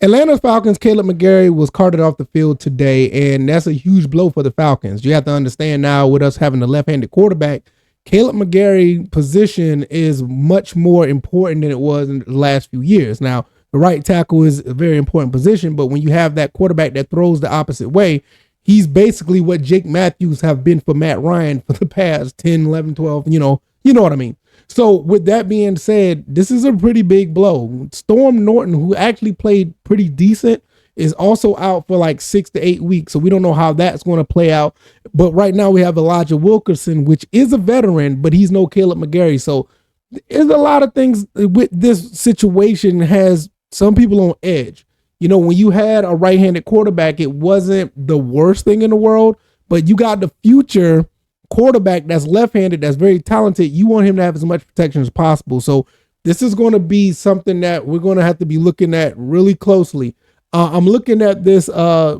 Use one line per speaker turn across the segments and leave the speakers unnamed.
Atlanta Falcons, Kaleb McGary was carted off the field today, and that's a huge blow for the Falcons. You have to understand now, with us having a left-handed quarterback, Kaleb McGary's position is much more important than it was in the last few years. Now, the right tackle is a very important position, but when you have that quarterback that throws the opposite way, he's basically what Jake Matthews have been for Matt Ryan for the past 10, 11, 12, you know what I mean? So with that being said, this is a pretty big blow. Storm Norton, who actually played pretty decent, is also out for like 6 to 8 weeks. So we don't know how that's going to play out. But right now we have Elijah Wilkerson, which is a veteran, but he's no Kaleb McGary. So there's a lot of things with this situation has some people on edge. You know, when you had a right-handed quarterback, it wasn't the worst thing in the world, but you got the future quarterback that's left-handed, that's very talented. You want him to have as much protection as possible. So this is going to be something that we're going to have to be looking at really closely. I'm looking at this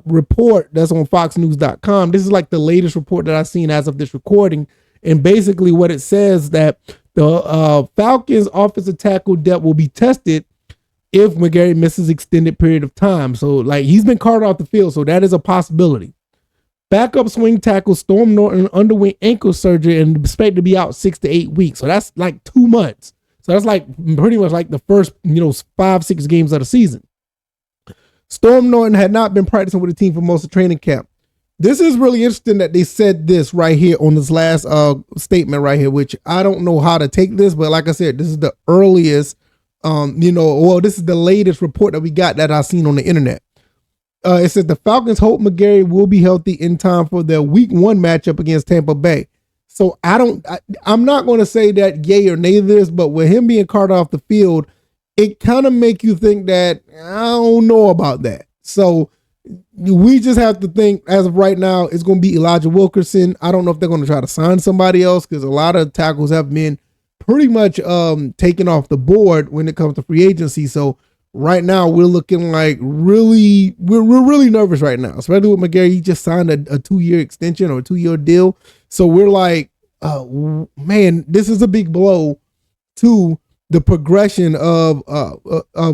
report that's on foxnews.com. This is like the latest report that I've seen as of this recording. And basically what it says that the Falcons offensive tackle depth will be tested if McGary misses extended period of time. So like he's been carted off the field. So that is a possibility. Backup swing tackle Storm Norton underwent ankle surgery and expected to be out 6 to 8 weeks. So that's like 2 months. So that's like pretty much like the first, 5-6 games of the season. Storm Norton had not been practicing with the team for most of training camp. This is really interesting that they said this right here on this last statement right here, which I don't know how to take this, but like I said, this is the earliest, this is the latest report that we got that I've seen on the internet. It says the Falcons hope McGary will be healthy in time for their week 1 matchup against Tampa Bay. So I'm not going to say that yay or nay this, but with him being carted off the field, it kind of make you think that I don't know about that. So we just have to think as of right now, it's going to be Elijah Wilkerson. I don't know if they're going to try to sign somebody else because a lot of tackles have been pretty much taken off the board when it comes to free agency. So right now, we're looking like we're really nervous right now, especially with McGary. He just signed a 2-year extension or a 2-year deal. So we're like, man, this is a big blow to the progression of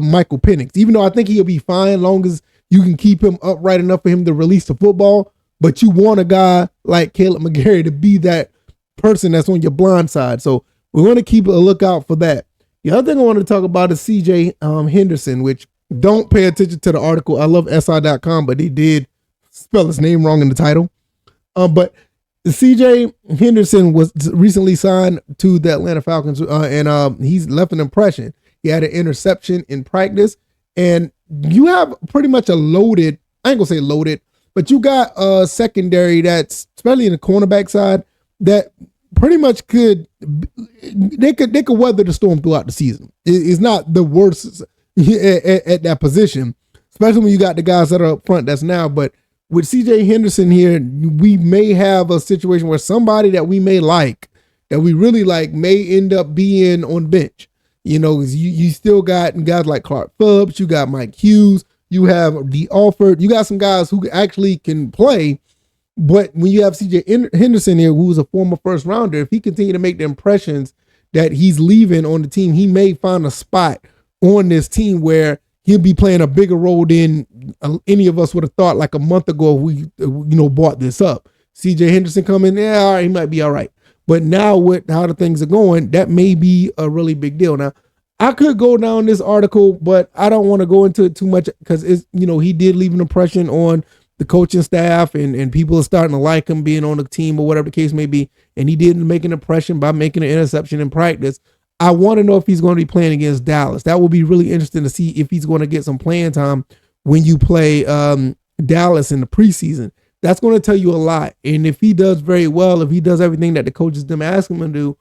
Michael Penix. Even though I think he'll be fine as long as you can keep him upright enough for him to release the football. But you want a guy like Kaleb McGary to be that person that's on your blind side. So we're going to keep a lookout for that. The other thing I want to talk about is CJ Henderson, which don't pay attention to the article. I love SI.com, but they did spell his name wrong in the title. But CJ Henderson was recently signed to the Atlanta Falcons, and he's left an impression. He had an interception in practice, and you have pretty much a loaded, I ain't going to say loaded, but you got a secondary that's, especially in the cornerback side, that pretty much could weather the storm throughout the season. It's not the worst at that position, especially when you got the guys that are up front that's now. But with CJ Henderson here, we may have a situation where somebody that we may like, that we really like, may end up being on the bench. You still got guys like Clark Phillips, you got Mike Hughes, you have D. Alford, you got some guys who actually can play. But when you have CJ Henderson here, who's a former first rounder, if he continue to make the impressions that he's leaving on the team, he may find a spot on this team where he'll be playing a bigger role than any of us would have thought like a month ago if we bought this up. CJ Henderson coming, all right, he might be all right. But now with how the things are going, that may be a really big deal. Now, I could go down this article, but I don't want to go into it too much because he did leave an impression on the coaching staff and people are starting to like him being on the team or whatever the case may be. And he did make an impression by making an interception in practice. I want to know if he's going to be playing against Dallas. That will be really interesting to see if he's going to get some playing time when you play Dallas in the preseason. That's going to tell you a lot. And if he does very well, if he does everything that the coaches them ask him to do,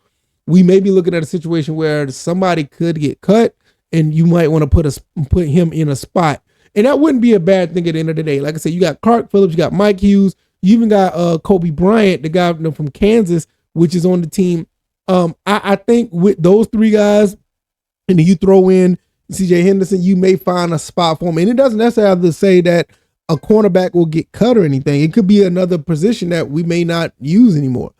we may be looking at a situation where somebody could get cut and you might want to put him in a spot. And that wouldn't be a bad thing at the end of the day. Like I said, you got Clark Phillips, you got Mike Hughes, you even got Kobe Bryant, the guy from Kansas, which is on the team. I think with those 3 guys, and then you throw in CJ Henderson, you may find a spot for him. And it doesn't necessarily have to say that a cornerback will get cut or anything. It could be another position that we may not use anymore.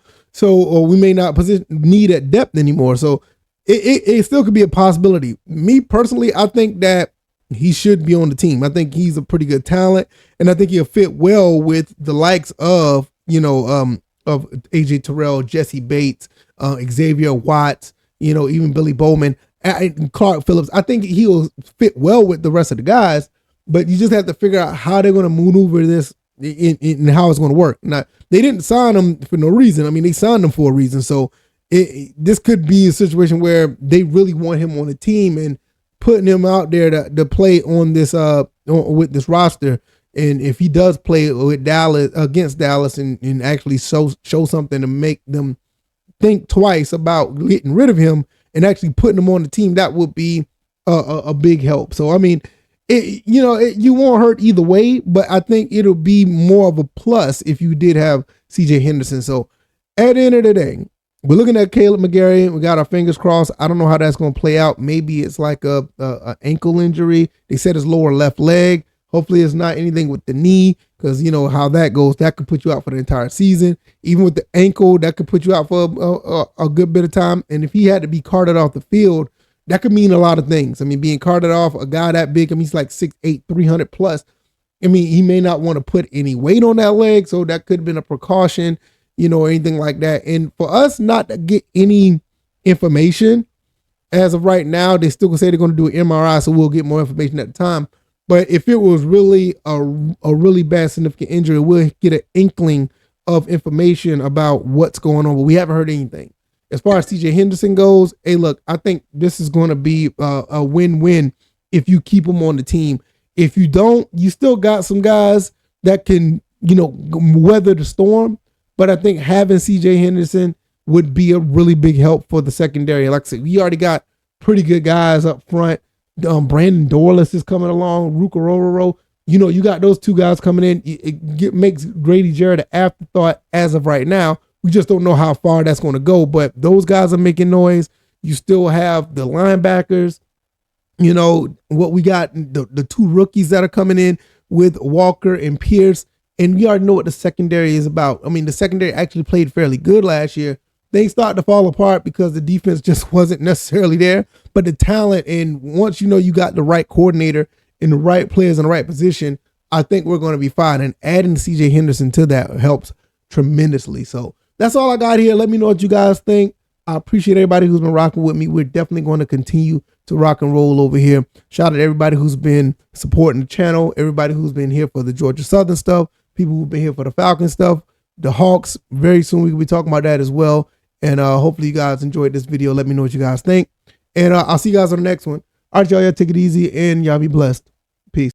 Or we may not need at depth anymore. So it still could be a possibility. Me personally, I think that he should be on the team. I think he's a pretty good talent, and I think he'll fit well with the likes of, of AJ Terrell, Jesse Bates, Xavier Watts, even Billy Bowman, and Clark Phillips. I think he'll fit well with the rest of the guys, but you just have to figure out how they're going to maneuver this in how it's going to work. Now, they didn't sign him for no reason. I mean, they signed him for a reason. So this could be a situation where they really want him on the team, and putting him out there to play on this with this roster. And if he does play with Dallas against Dallas and actually show something to make them think twice about getting rid of him and actually putting him on the team, that would be a big help. So I mean, you won't hurt either way, but I think it'll be more of a plus if you did have CJ Henderson. So at the end of the day, we're looking at Kaleb McGary. We got our fingers crossed. I don't know how that's going to play out. Maybe it's like a ankle injury. They said it's lower left leg. Hopefully it's not anything with the knee, because you know how that goes. That could put you out for the entire season. Even with the ankle, that could put you out for a good bit of time. And if he had to be carted off the field, that could mean a lot of things. I mean, being carted off, a guy that big, I mean, he's like 6'8", 300 plus. I mean, he may not want to put any weight on that leg, so that could have been a precaution, or anything like that. And for us not to get any information as of right now, they still can say they're going to do an MRI, so we'll get more information at the time. But if it was really a really bad significant injury, we'll get an inkling of information about what's going on, but we haven't heard anything. As far as CJ Henderson goes, hey, look, I think this is going to be a win-win if you keep him on the team. If you don't, you still got some guys that can, weather the storm. But I think having CJ Henderson would be a really big help for the secondary. Like I said, we already got pretty good guys up front. Brandon Dorless is coming along. Ruka Rororo. You got those two guys coming in. It makes Grady Jarrett an afterthought as of right now. We just don't know how far that's going to go. But those guys are making noise. You still have the linebackers. What we got, the two rookies that are coming in with Walker and Pierce. And we already know what the secondary is about. I mean, the secondary actually played fairly good last year. Things started to fall apart because the defense just wasn't necessarily there. But the talent, and once you got the right coordinator and the right players in the right position, I think we're going to be fine. And adding CJ Henderson to that helps tremendously. So that's all I got here. Let me know what you guys think. I appreciate everybody who's been rocking with me. We're definitely going to continue to rock and roll over here. Shout out to everybody who's been supporting the channel, everybody who's been here for the Georgia Southern stuff, people who've been here for the Falcons stuff, the Hawks. Very soon we will be talking about that as well. And hopefully you guys enjoyed this video. Let me know what you guys think. And I'll see you guys on the next one. All right, y'all take it easy and y'all be blessed.